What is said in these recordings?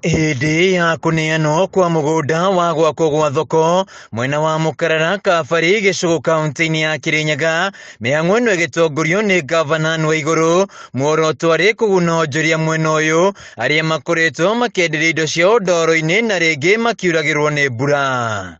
Hĩndĩ ya kũneanwo kwa mũgũnda wa gwakwo gwa thoko mwena wa Mũkarara Kabari gĩcũgũ kaunti-inĩ ya Kirinyaga, mĩhang'o ĩno ĩgĩtongorio nĩ Gavana Anne Waigũrũ, muoroto arĩ kũguna onjoria mwena ũyũ arĩa makoretwo makĩenderia indo ciao ndoro-inĩ na rĩngĩ makiuragĩrwo nĩ mbura.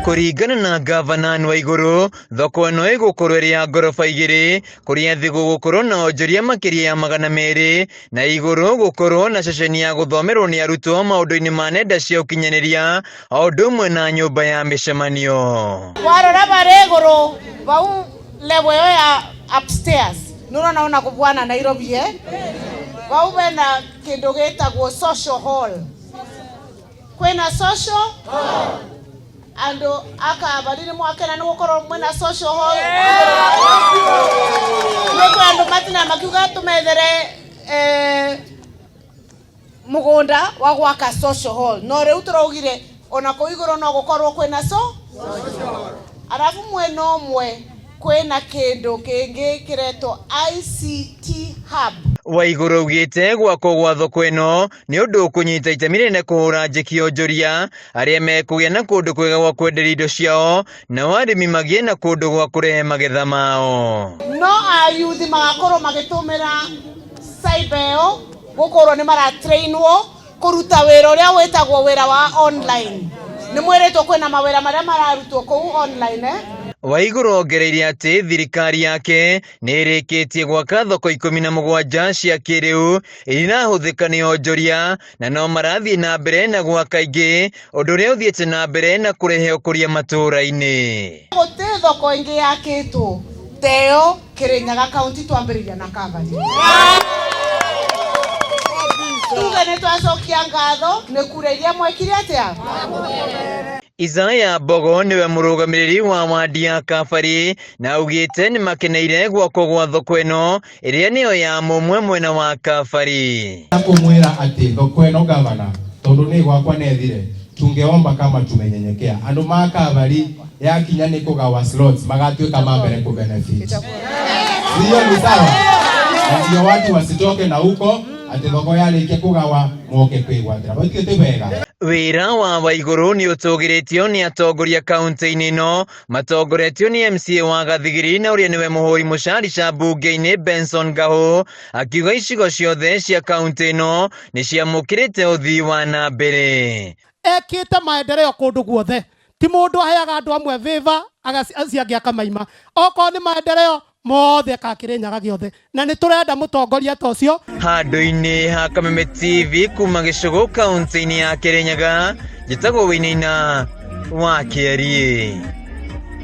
Kũringana na Gavana Anne Waigũrũ, thoko ĩno ĩgũkorwo ĩrĩ ya ngoroba igĩrĩ, kũrĩa thĩ gũgũkorwo na onjoria makĩria ya 200 na igũrũ gũkorwo na ceceni ya gũthomerwo nĩ arutwo maũndũ-inĩ ma nenda cia ũkinyanĩria o ũndũ ũmwe na nyũmba ya mĩcemanio. Warora barĩ igũrũ bau level ĩyo ya upstairs nĩũrona ona kũbwana Nairobi bau bena kĩndũ gĩtagwo social hall. Kwĩna social hall andũ Kabari nĩ mwakena nĩ gũkorwo mwĩna social hall. Nĩ kwa andũ matina makiuga tũmethere mũgũnda wa gwaka social hall, no rĩu tũraugire ona kũu igũrũ no gũkorwo kwĩna social hall. Arabu mwena ũmwe kwĩna kĩndũ kĩngĩ kĩretwo ICT hub. Waigũrũ augĩte gwakwo gwa thoko ĩno nĩ ũndũ ũkũnyita itemi rĩnene kũhũra njeki onjoria arĩa mekũgĩa na kũndũ kwega gwa kwenderia indo ciao, nao arĩmi magĩe na kũndũ gwa kũrehe magetha mao. No ayuthi magakorwo magĩtũmĩra cyber ĩyo gũkorwo nĩ maratrainwo kũruta wĩra ũrĩa wĩtagwo wĩra wa online. Nĩ mwĩrĩtwo kwĩna mawĩra marĩa mararutwo kũu online. Waigũrũ ongereire atĩ thirikari yake nĩ ĩrĩkĩtie gwaka thoko 17 cia kĩrĩu irahũthĩka nĩ onjoria, na no marathiĩ na mbere na gwaka ingĩ, ũndũ ũrĩa ũthiĩte na mbere na kũrehe ũkũria matũũra-inĩ. Gũtirĩ thoko ĩngĩ yakĩtwo teo Kirinyaga kaunti twambĩrĩria na Kabari. Tuge nĩ twacokia ngatho nĩ kura iria mwekire atĩa. Isaya Mbogo niwe mũrũgamĩrĩri wa wadi ya Kabari na augĩte nĩ makeneire gwakwo gwa thoko ĩno ĩrĩa nĩyo ya mũmwe mwena wa Kabari. Nakumwĩra atĩ thoko ĩno gavana tondũ nĩ gwakwa nethire tungeomba kama tumenyenyekea andũ ma Kabari yakinya nĩ kũgawa slots magatuĩka mambere ku benefit. Hiyo ni sawa. Na ndio watu wasitoke na huko ati thoko yarĩkia kũgawa moke kwĩgwatĩra. Baitĩte wega. Wĩra wa Waigũrũ nĩ ũtũgĩrĩtio nĩ atongoria kaunti-inĩ ĩno matongoretio nĩ MCA wa Gathigiri na ũrĩa nĩwe mũhũri mũcarica mbunge-inĩ Benson Ngahũ, akiuga icigo ciothe cia kaunti ĩno nĩ ciamũkĩrĩte ũthii wa na mbere. Ekĩte maendeleo kũndũ guothe, ti mũndũ aheaga andũ amwe favor acio angĩ akamaima. Okorwo nĩ maendeleo mothe ka Kirinyaga gĩothe, na nĩ tũrenda mũtongoria ta ũcio. Handũ-inĩ ha Kameme TV kuma gĩcũgũ kaunti-inĩ ya Kirinyaga, njĩtagwo Wĩinaina wa Kĩarie.